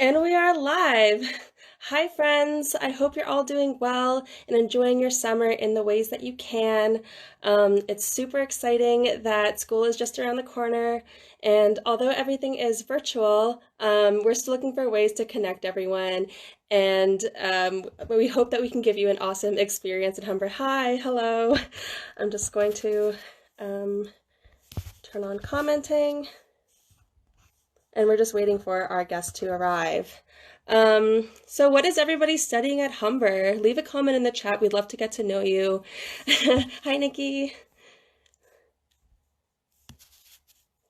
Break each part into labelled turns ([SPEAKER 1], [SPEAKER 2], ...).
[SPEAKER 1] And we are live. Hi, friends. I hope you're all doing well and enjoying your summer in the ways that you can. It's super exciting that school is just around the corner. And although everything is virtual, we're still looking for ways to connect everyone. And we hope that we can give you an awesome experience at Humber. Hi, hello. I'm just going to um, turn on commenting. And we're just waiting for our guest to arrive. So what is everybody studying at Humber? Leave a comment in the chat. We'd love to get to know you. Hi, Nikki.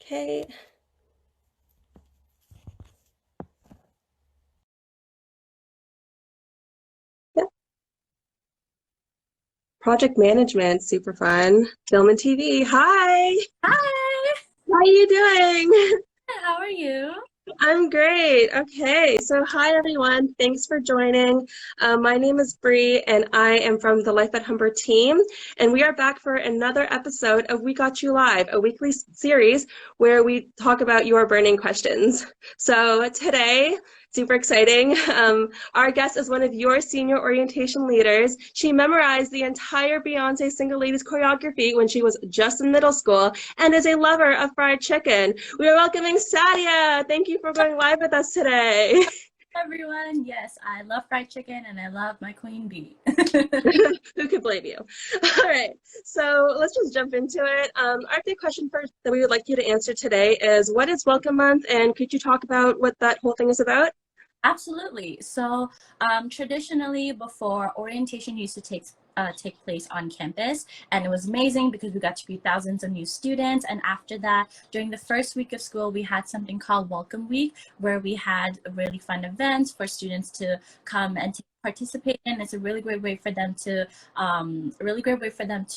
[SPEAKER 1] Okay. Yep. Project management, super fun. Film and TV. Hi.
[SPEAKER 2] Hi,
[SPEAKER 1] How are you doing?
[SPEAKER 2] how are you?
[SPEAKER 1] I'm great. Okay, so hi everyone. Thanks for joining. My name is Bree, and I am from the Life at Humber team. And we are back for another episode of We Got You Live, a weekly series where we talk about your burning questions. So today, super exciting. Our guest is one of your senior orientation leaders. She memorized the entire Beyonce Single Ladies choreography when she was just in middle school and is a lover of fried chicken. We are welcoming Sadiya. Thank you for going live with us today.
[SPEAKER 2] Everyone, yes, I love fried chicken and I love my queen bee.
[SPEAKER 1] Who could blame you? All right, so let's just jump into it. Our big question first that we would like you to answer today is, what is Welcome Month, and could you talk about what that whole thing is about?
[SPEAKER 2] Absolutely. So, traditionally, before orientation used to take place on campus, and it was amazing because we got to greet thousands of new students. And after that, during the first week of school, we had something called Welcome Week, where we had really fun events for students to come and participate in. It's a really great way for them to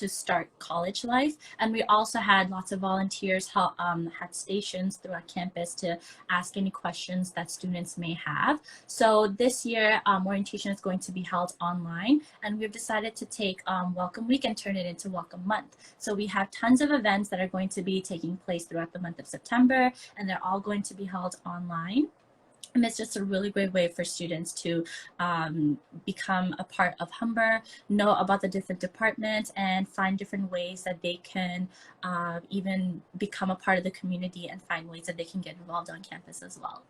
[SPEAKER 2] start college life. And we also had lots of volunteers help, had stations throughout campus to ask any questions that students may have. So this year, orientation is going to be held online, and we've decided to take Welcome Week and turn it into Welcome Month. So we have tons of events that are going to be taking place throughout the month of September, and they're all going to be held online. And it's just a really great way for students to become a part of Humber, know about the different departments, and find different ways that they can even become a part of the community and find ways that they can get involved on campus as well.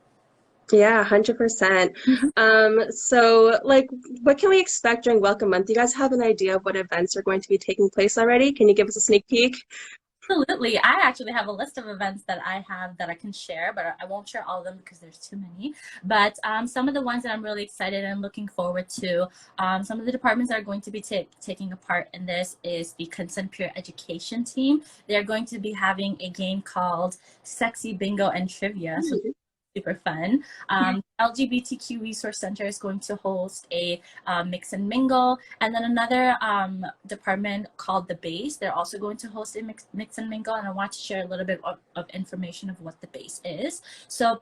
[SPEAKER 1] Yeah, 100%. So like, what can we expect during Welcome Month? Do you guys have an idea of what events are going to be taking place already? Can you give us a sneak peek?
[SPEAKER 2] Absolutely. I actually have a list of events that I have that I can share, but I won't share all of them because there's too many. But some of the ones that I'm really excited and looking forward to, some of the departments that are going to be taking a part in this is the Consent Peer Education team. They're going to be having a game called Sexy Bingo and Trivia. So super fun. LGBTQ Resource Center is going to host a mix and mingle, and then another department called the Base. They're also going to host a mix and mingle, and I want to share a little bit of information of what the Base is. So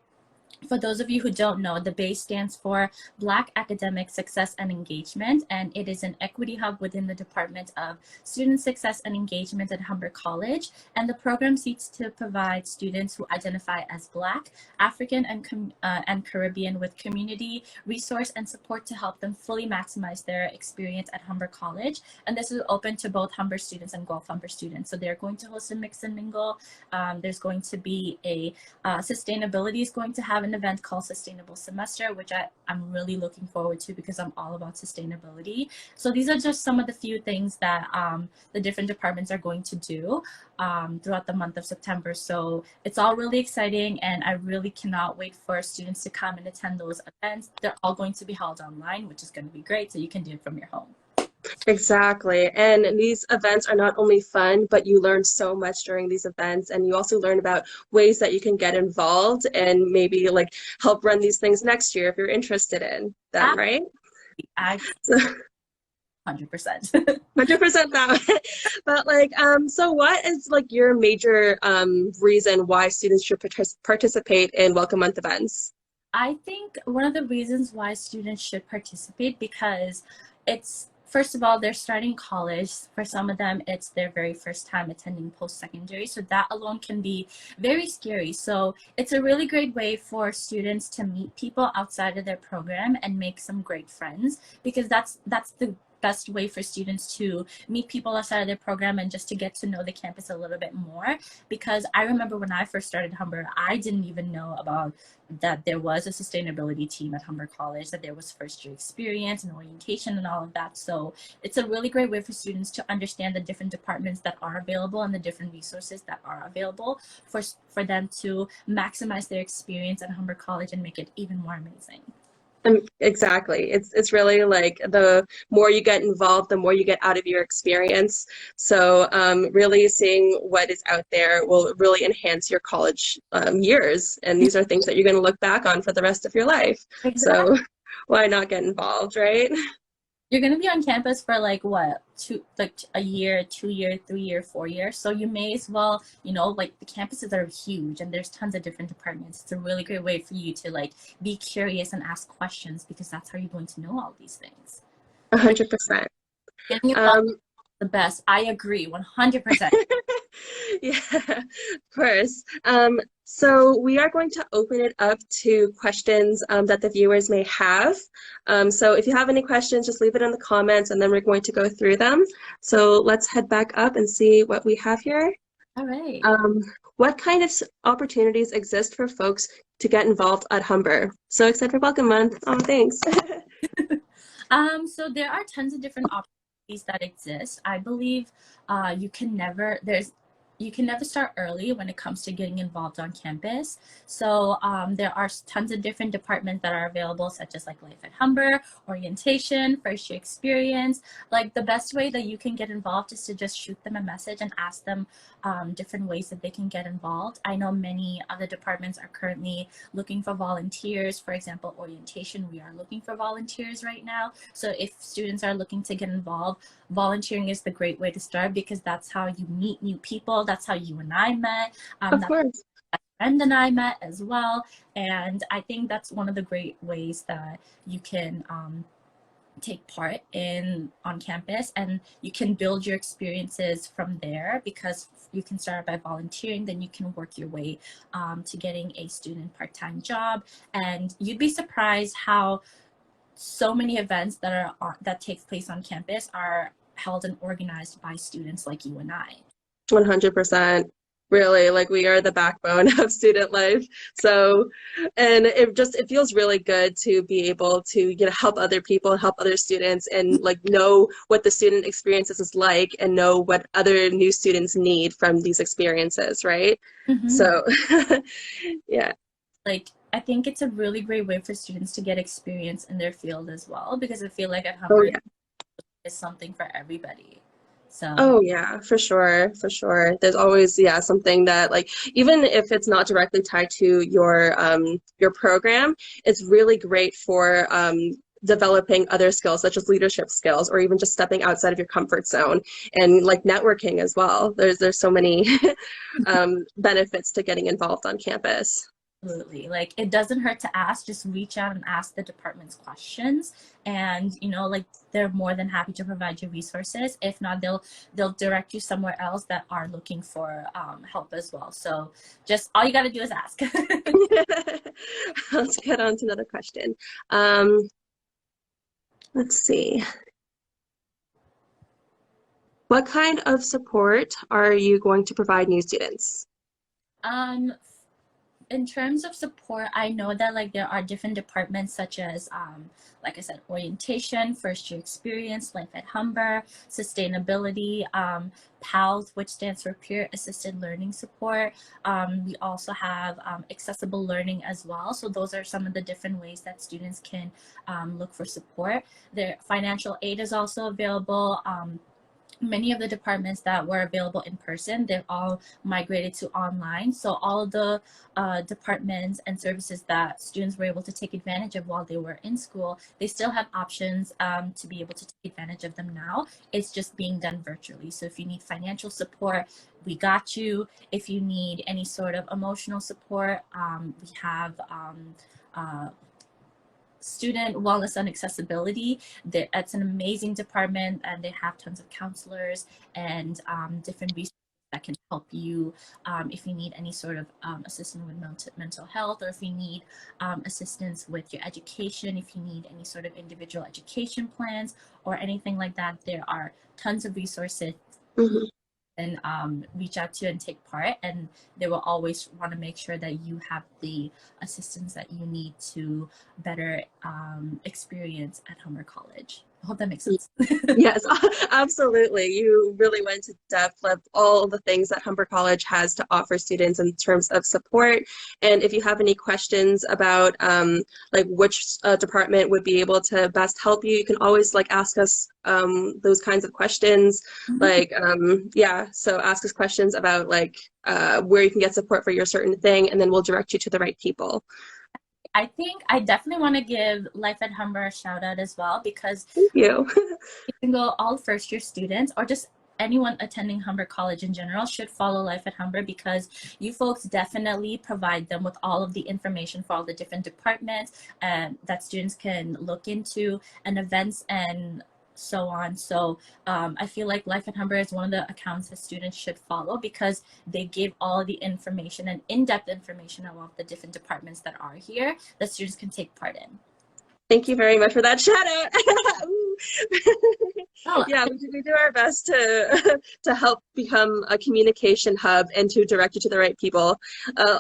[SPEAKER 2] for those of you who don't know, the BASE stands for Black Academic Success and Engagement, and it is an equity hub within the Department of Student Success and Engagement at Humber College. And the program seeks to provide students who identify as Black, African, and Caribbean with community, resource, and support to help them fully maximize their experience at Humber College. And this is open to both Humber students and Gulf Humber students. So they're going to host a mix and mingle. There's going to be a sustainability is going to have an event called Sustainable Semester, which I'm really looking forward to because I'm all about sustainability. So these are just some of the few things that the different departments are going to do throughout the month of September. So it's all really exciting, and I really cannot wait for students to come and attend those events. They're all going to be held online, which is going to be great, so you can do it from your home.
[SPEAKER 1] Exactly. And these events are not only fun, but you learn so much during these events. And you also learn about ways that you can get involved and maybe like help run these things next year if you're interested in them, right?
[SPEAKER 2] I
[SPEAKER 1] So
[SPEAKER 2] 100%.
[SPEAKER 1] 100% that. But like, so what is like your major reason why students should participate in Welcome Month events?
[SPEAKER 2] I think one of the reasons why students should participate because it's first of all, they're starting college. For some of them, it's their very first time attending post-secondary. So that alone can be very scary. So it's a really great way for students to meet people outside of their program and make some great friends, because that's the best way for students to meet people outside of their program and just to get to know the campus a little bit more. Because I remember when I first started Humber, I didn't even know about that there was a sustainability team at Humber College, that there was first year experience and orientation and all of that. So it's a really great way for students to understand the different departments that are available and the different resources that are available for them to maximize their experience at Humber College and make it even more amazing.
[SPEAKER 1] Exactly. It's really like the more you get involved, the more you get out of your experience. So really seeing what is out there will really enhance your college years. And these are things that you're going to look back on for the rest of your life.
[SPEAKER 2] Exactly.
[SPEAKER 1] So why not get involved, right?
[SPEAKER 2] You're gonna be on campus for like what, a year, 2 year, 3 year, 4 year. So you may as well, like the campuses are huge and there's tons of different departments. It's a really great way for you to like be curious and ask questions, because that's how you're going to know all these things. So
[SPEAKER 1] 100%.
[SPEAKER 2] getting involved
[SPEAKER 1] Um,
[SPEAKER 2] is the best. I agree, 100%.
[SPEAKER 1] Yeah, of course. So we are going to open it up to questions that the viewers may have. So if you have any questions, just leave it in the comments and then we're going to go through them. So let's head back up and see what we have here.
[SPEAKER 2] All right.
[SPEAKER 1] Um, what kind of opportunities exist for folks to get involved at Humber? So excited for Welcome Month. Oh, thanks.
[SPEAKER 2] So there are tons of different opportunities that exist. I believe you can never start early when it comes to getting involved on campus. So there are tons of different departments that are available, such as like Life at Humber, orientation, first year experience. Like the best way that you can get involved is to just shoot them a message and ask them different ways that they can get involved. I know many other departments are currently looking for volunteers. For example, orientation, we are looking for volunteers right now. So if students are looking to get involved, volunteering is the great way to start, because that's how you meet new people. That's how you and I met.
[SPEAKER 1] Of
[SPEAKER 2] That's
[SPEAKER 1] course.
[SPEAKER 2] how my friend and I met as well. And I think that's one of the great ways that you can take part in on campus, and you can build your experiences from there, because you can start by volunteering, then you can work your way to getting a student part-time job. And you'd be surprised how so many events that take place on campus are held and organized by students like you and I.
[SPEAKER 1] 100%. Really, like we are the backbone of student life. So, and it feels really good to be able to, help other people, help other students, and like know what the student experiences is like and know what other new students need from these experiences, right?
[SPEAKER 2] Mm-hmm.
[SPEAKER 1] So, yeah.
[SPEAKER 2] Like, I think it's a really great way for students to get experience in their field as well, because I feel like at
[SPEAKER 1] Oh,
[SPEAKER 2] Humber
[SPEAKER 1] yeah.
[SPEAKER 2] is something for everybody. So
[SPEAKER 1] Oh yeah, for sure, for sure. There's always, yeah, something that like even if it's not directly tied to your program, it's really great for developing other skills such as leadership skills or even just stepping outside of your comfort zone and like networking as well. There's so many benefits to getting involved on campus.
[SPEAKER 2] absolutely. Like it doesn't hurt to ask, just reach out and ask the department's questions. And like they're more than happy to provide you resources. If not, they'll direct you somewhere else that are looking for help as well. So just all you gotta do is ask.
[SPEAKER 1] Let's get on to another question. Um, let's see. What kind of support are you going to provide new students?
[SPEAKER 2] um in terms of support, I know that like there are different departments such as like I said, orientation, first year experience, life at Humber, sustainability, PALS, which stands for peer assisted learning support. We also have accessible learning as well. So those are some of the different ways that students can look for support. Their financial aid is also available. Many of the departments that were available in person, they've all migrated to online. So all of the departments and services that students were able to take advantage of while they were in school, they still have options to be able to take advantage of them now. It's just being done virtually. So if you need financial support, we got you. If you need any sort of emotional support, we have uh, student wellness and accessibility. It's an amazing department, and they have tons of counselors and different resources that can help you if you need any sort of assistance with mental health, or if you need assistance with your education, if you need any sort of individual education plans or anything like that. There are tons of resources
[SPEAKER 1] Mhm.
[SPEAKER 2] and reach out to and take part, and they will always want to make sure that you have the assistance that you need to better experience at Humber College. I hope that makes sense.
[SPEAKER 1] Yes, absolutely. You really went to depth of all the things that Humber College has to offer students in terms of support. And if you have any questions about like which department would be able to best help you, you can always like ask us those kinds of questions. Like, yeah, so ask us questions about like where you can get support for your certain thing, and then we'll direct you to the right people.
[SPEAKER 2] I think I definitely want to give Life at Humber a shout out as well, because
[SPEAKER 1] Thank you.
[SPEAKER 2] single all first year students, or just anyone attending Humber College in general, should follow Life at Humber, because you folks definitely provide them with all of the information for all the different departments that students can look into, and events and so on. So I feel like Life at Humber is one of the accounts that students should follow, because they give all the information and in-depth information about the different departments that are here that students can take part in.
[SPEAKER 1] Thank you very much for that shout out.
[SPEAKER 2] Oh,
[SPEAKER 1] Yeah, we do our best to to help become a communication hub and to direct you to the right people.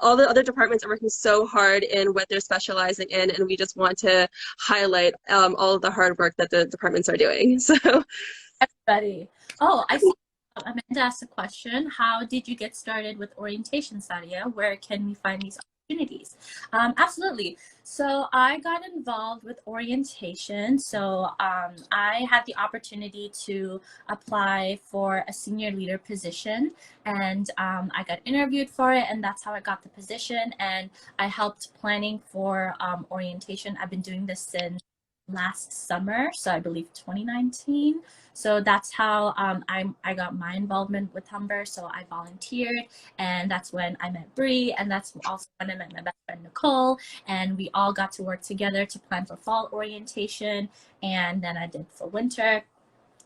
[SPEAKER 1] All the other departments are working so hard in what they're specializing in, and we just want to highlight all of the hard work that the departments are doing. So,
[SPEAKER 2] everybody. Oh, I see. Amanda asked a question. How did you get started with orientation, Sadiya? Where can we find these opportunities? Absolutely. So I got involved with orientation. So I had the opportunity to apply for a senior leader position, and I got interviewed for it, and that's how I got the position. And I helped planning for orientation. I've been doing this since last summer, so I believe 2019. So that's how I got my involvement with Humber. So I volunteered, and that's when I met Bree, and that's also when I met my best friend Nicole, and we all got to work together to plan for fall orientation, and then I did for winter.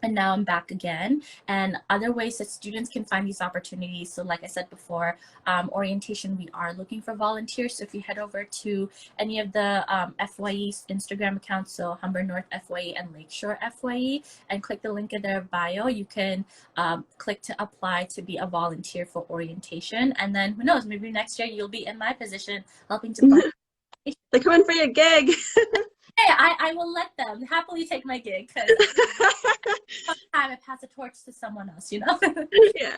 [SPEAKER 2] And now I'm back again. And other ways that students can find these opportunities. So like I said before, orientation, we are looking for volunteers. So if you head over to any of the FYE's Instagram accounts, so Humber North FYE and Lakeshore FYE, and click the link in their bio, you can click to apply to be a volunteer for orientation. And then who knows, maybe next year you'll be in my position helping to plan.
[SPEAKER 1] they come in for your gig.
[SPEAKER 2] Hey, I will let them happily take my gig, because time I pass the torch to someone else, you know.
[SPEAKER 1] Yeah.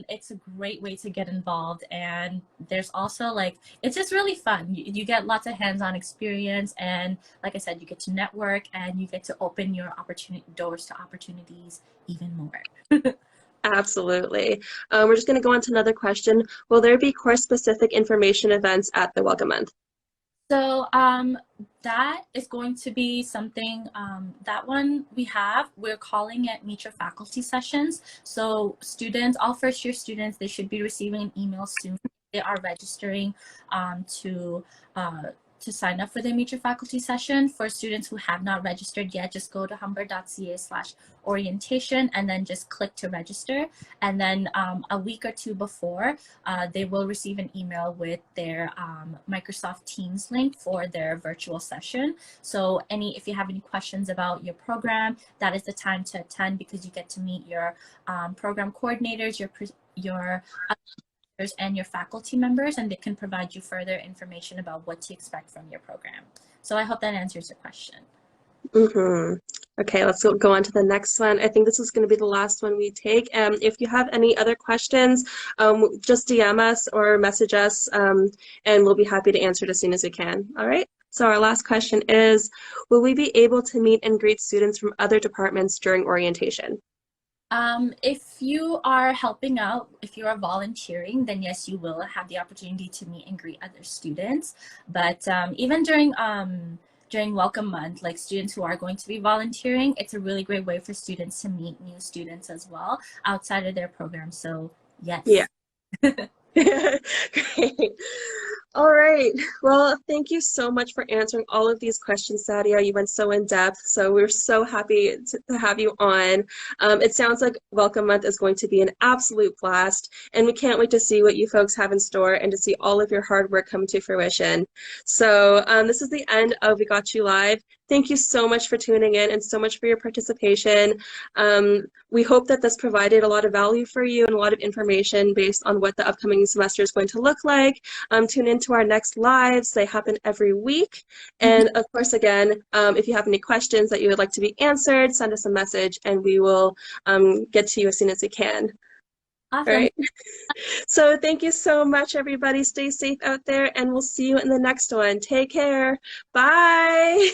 [SPEAKER 2] It's a great way to get involved, and there's also like, it's just really fun. You get lots of hands-on experience, and like I said, you get to network, and you get to open your opportunity doors to opportunities even more.
[SPEAKER 1] Absolutely. We're just going to go on to another question. Will there be course-specific information events at the Welcome Month?
[SPEAKER 2] So that is going to be something, that one we're calling it Meet Your Faculty Sessions. So students, all first year students, they should be receiving an email soon. They are registering to sign up for the Meet Your Faculty session. For students who have not registered yet, just go to humber.ca/orientation and then just click to register. And then a week or two before, they will receive an email with their Microsoft Teams link for their virtual session. So if you have any questions about your program, that is the time to attend, because you get to meet your program coordinators, your and your faculty members, and they can provide you further information about what to expect from your program. So I hope that answers your question.
[SPEAKER 1] Okay, let's go on to the next one. I think this is going to be the last one we take. If you have any other questions, just DM us or message us, and we'll be happy to answer it as soon as we can. All right. So our last question is, will we be able to meet and greet students from other departments during orientation?
[SPEAKER 2] If you are helping out, if you are volunteering, then yes, you will have the opportunity to meet and greet other students. But even during Welcome Month, like students who are going to be volunteering, it's a really great way for students to meet new students as well outside of their program. So yes.
[SPEAKER 1] Yeah. Great. All right. Well, thank you so much for answering all of these questions, Sadia. You went so in depth. So we're so happy to have you on. It sounds like Welcome Month is going to be an absolute blast, and we can't wait to see what you folks have in store and to see all of your hard work come to fruition. So this is the end of We Got You Live. Thank you so much for tuning in and so much for your participation. We hope that this provided a lot of value for you and a lot of information based on what the upcoming semester is going to look like. Tune into our next lives. They happen every week.
[SPEAKER 2] Mhm.
[SPEAKER 1] And of course, again, if you have any questions that you would like to be answered, send us a message and we will get to you as soon as we can. All
[SPEAKER 2] Awesome.
[SPEAKER 1] right. So thank you so much, everybody. Stay safe out there and we'll see you in the next one. Take care. Bye.